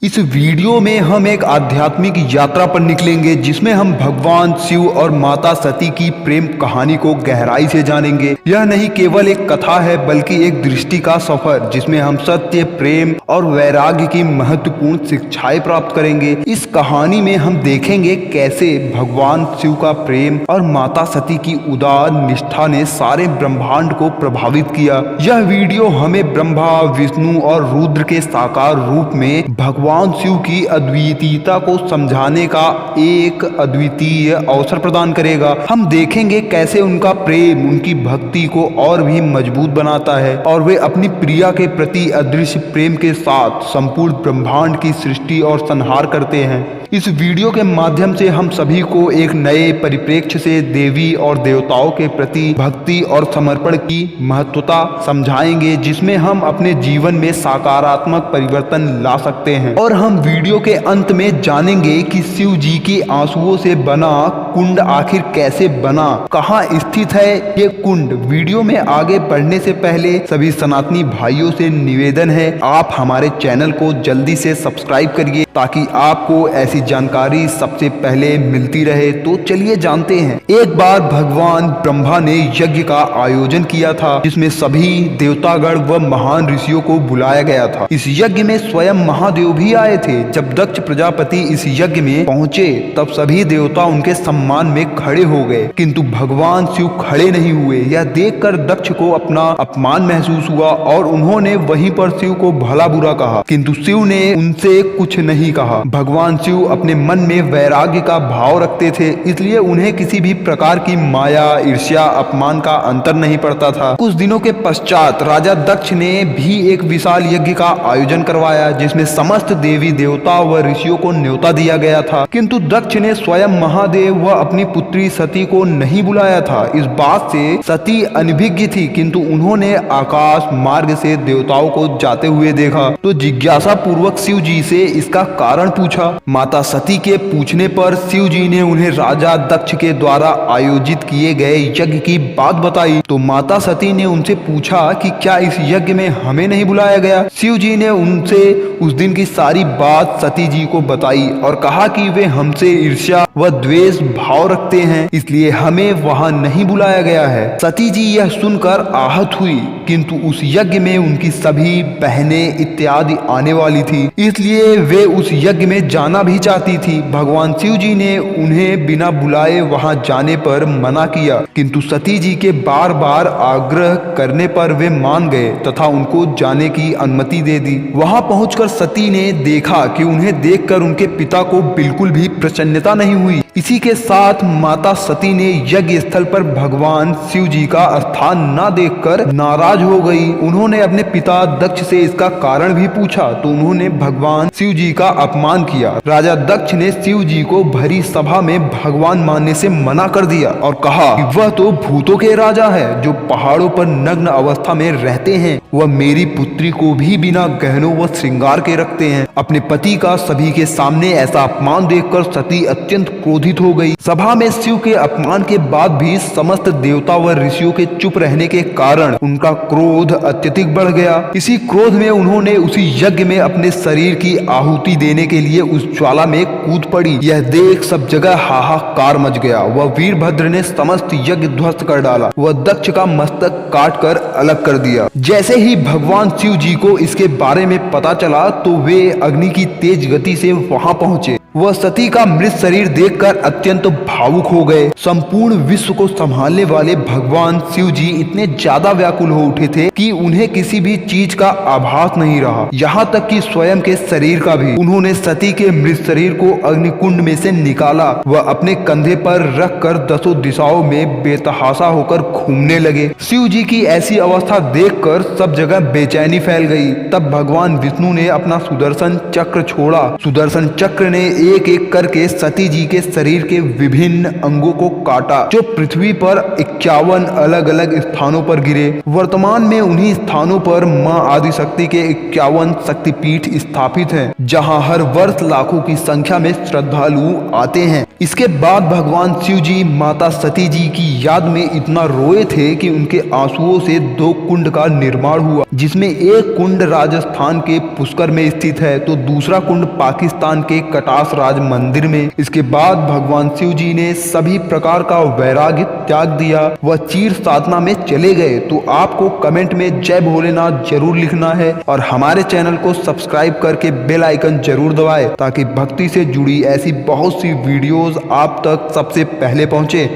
इस वीडियो में हम एक आध्यात्मिक यात्रा पर निकलेंगे जिसमें हम भगवान शिव और माता सती की प्रेम कहानी को गहराई से जानेंगे। यह नहीं केवल एक कथा है बल्कि एक दृष्टि का सफर जिसमें हम सत्य, प्रेम और वैराग्य की महत्वपूर्ण शिक्षाएं प्राप्त करेंगे। इस कहानी में हम देखेंगे कैसे भगवान शिव का प्रेम और माता सती की उदार निष्ठा ने सारे ब्रह्मांड को प्रभावित किया। यह वीडियो हमें ब्रह्मा, विष्णु और रुद्र के साकार रूप में भगवान शिव की अद्वितीयता को समझाने का एक अद्वितीय अवसर प्रदान करेगा। हम देखेंगे कैसे उनका प्रेम उनकी भक्ति को और भी मजबूत बनाता है और वे अपनी प्रिया के प्रति अदृश्य प्रेम के साथ संपूर्ण ब्रह्मांड की सृष्टि और संहार करते हैं। इस वीडियो के माध्यम से हम सभी को एक नए परिप्रेक्ष्य से देवी और देवताओं के प्रति भक्ति और समर्पण की महत्वता समझाएंगे, जिसमें हम अपने जीवन में सकारात्मक परिवर्तन ला सकते हैं। और हम वीडियो के अंत में जानेंगे कि शिव जी की आंसुओं से बना कुंड आखिर कैसे बना, कहाँ स्थित है ये कुंड। वीडियो में आगे बढ़ने से पहले सभी सनातनी भाइयों से निवेदन है, आप हमारे चैनल को जल्दी से सब्सक्राइब करिए ताकि आपको ऐसी जानकारी सबसे पहले मिलती रहे। तो चलिए जानते हैं। एक बार भगवान ब्रह्मा ने यज्ञ का आयोजन किया था जिसमें सभी देवतागण व महान ऋषियों को बुलाया गया था। इस यज्ञ में स्वयं महादेव भी आए थे। जब दक्ष प्रजापति इस यज्ञ में पहुंचे तब सभी देवता उनके सम्मान में खड़े हो गए, किंतु भगवान शिव खड़े नहीं हुए। यह देखकर दक्ष को अपना अपमान महसूस हुआ और उन्होंने वहीं पर शिव को भला बुरा कहा, किंतु शिव ने उनसे कुछ नहीं कहा। भगवान शिव अपने मन में वैराग्य का भाव रखते थे, इसलिए उन्हें किसी भी प्रकार की माया, ईर्ष्या, अपमान का अंतर नहीं पड़ता था। कुछ दिनों के पश्चात राजा दक्ष ने भी एक विशाल यज्ञ का आयोजन करवाया जिसमें समस्त देवी देवता व ऋषियों को न्योता दिया गया था, किंतु दक्ष ने स्वयं महादेव व अपनी पुत्री सती को नहीं बुलाया था। इस बात से सती अनभिज्ञ थी, किंतु उन्होंने आकाश मार्ग से देवताओं को जाते हुए देखा तो जिज्ञासा पूर्वक शिव जी से इसका कारण पूछा। माता सती के पूछने पर शिव जी ने उन्हें राजा दक्ष के द्वारा आयोजित किए गए यज्ञ की बात बताई। तो माता सती ने उनसे पूछा कि क्या इस यज्ञ में हमें नहीं बुलाया गया। शिव जी ने उनसे उस दिन की सारी बात सती जी को बताई और कहा कि वे हमसे ईर्ष्या व द्वेष भाव रखते हैं, इसलिए हमें वहां नहीं बुलाया गया है। सती जी यह सुनकर आहत हुई, किंतु उस यज्ञ में उनकी सभी बहनें इत्यादि आने वाली थी, इसलिए वे उस यज्ञ में जाना भी चाहती थी। भगवान शिव जी ने उन्हें बिना बुलाए वहां जाने पर मना किया, किंतु सती जी के बार बार आग्रह करने पर वे मान गए तथा उनको जाने की अनुमति दे दी। वहां पहुंचकर सती ने देखा कि उन्हें देखकर उनके पिता को बिल्कुल भी प्रसन्नता नहीं हुई। इसी के साथ माता सती ने यज्ञ स्थल पर भगवान शिव जी का स्थान न देखकर नाराज हो गई। उन्होंने अपने पिता दक्ष से इसका कारण भी पूछा तो उन्होंने भगवान शिव जी का अपमान किया। राजा दक्ष ने शिव जी को भरी सभा में भगवान मानने से मना कर दिया और कहा कि वह तो भूतों के राजा है जो पहाड़ों पर नग्न अवस्था में रहते हैं। वह मेरी पुत्री को भी बिना गहनों व श्रृंगार के रखते हैं। अपने पति का सभी के सामने ऐसा अपमान देखकर सती अत्यंत क्रोधित हो गई। सभा में शिव के अपमान के बाद भी समस्त देवता व ऋषियों के चुप रहने के कारण उनका क्रोध अत्यधिक बढ़ गया। इसी क्रोध में उन्होंने उसी यज्ञ में अपने शरीर की आहुति देने के लिए उस ज्वाला में कूद पड़ी। यह देख सब जगह हाहाकार मच गया। वह वीरभद्र ने समस्त यज्ञ ध्वस्त कर डाला। वह दक्ष का मस्तक काट कर अलग कर दिया। जैसे ही भगवान शिव जी को इसके बारे में पता चला तो वे अग्नि की तेज गति से वहां पहुंचे। वह सती का मृत शरीर देखकर अत्यंत भावुक हो गए। संपूर्ण विश्व को संभालने वाले भगवान शिव जी इतने ज्यादा व्याकुल हो उठे थे कि उन्हें किसी भी चीज का आभास नहीं रहा, यहाँ तक कि स्वयं के शरीर का भी। उन्होंने सती के मृत शरीर को अग्निकुंड में से निकाला। वह अपने कंधे पर रख कर दसों दिशाओं में बेतहाशा होकर घूमने लगे। शिव जी की ऐसी अवस्था देखकर सब जगह बेचैनी फैल गई। तब भगवान विष्णु ने अपना सुदर्शन चक्र छोड़ा। सुदर्शन चक्र ने एक एक करके सती जी के शरीर के विभिन्न अंगों को काटा जो पृथ्वी पर 51 अलग अलग स्थानों पर गिरे। वर्तमान में उन्हीं स्थानों पर मां आदिशक्ति के 51 शक्तिपीठ स्थापित हैं, जहां हर वर्ष लाखों की संख्या में श्रद्धालु आते हैं। इसके बाद भगवान शिव जी माता सती जी की याद में इतना रोए थे कि उनके आंसुओं से 2 कुंड का निर्माण हुआ। जिसमें एक कुंड राजस्थान के पुष्कर में स्थित है तो दूसरा कुंड पाकिस्तान के कटास राज मंदिर में। इसके बाद भगवान शिव जी ने सभी प्रकार का वैराग्य त्याग दिया, वह चीर साधना में चले गए। तो आपको कमेंट में जय भोलेनाथ जरूर लिखना है और हमारे चैनल को सब्सक्राइब करके बेल आइकन जरूर दबाएं ताकि भक्ति से जुड़ी ऐसी बहुत सी वीडियोस आप तक सबसे पहले पहुंचे।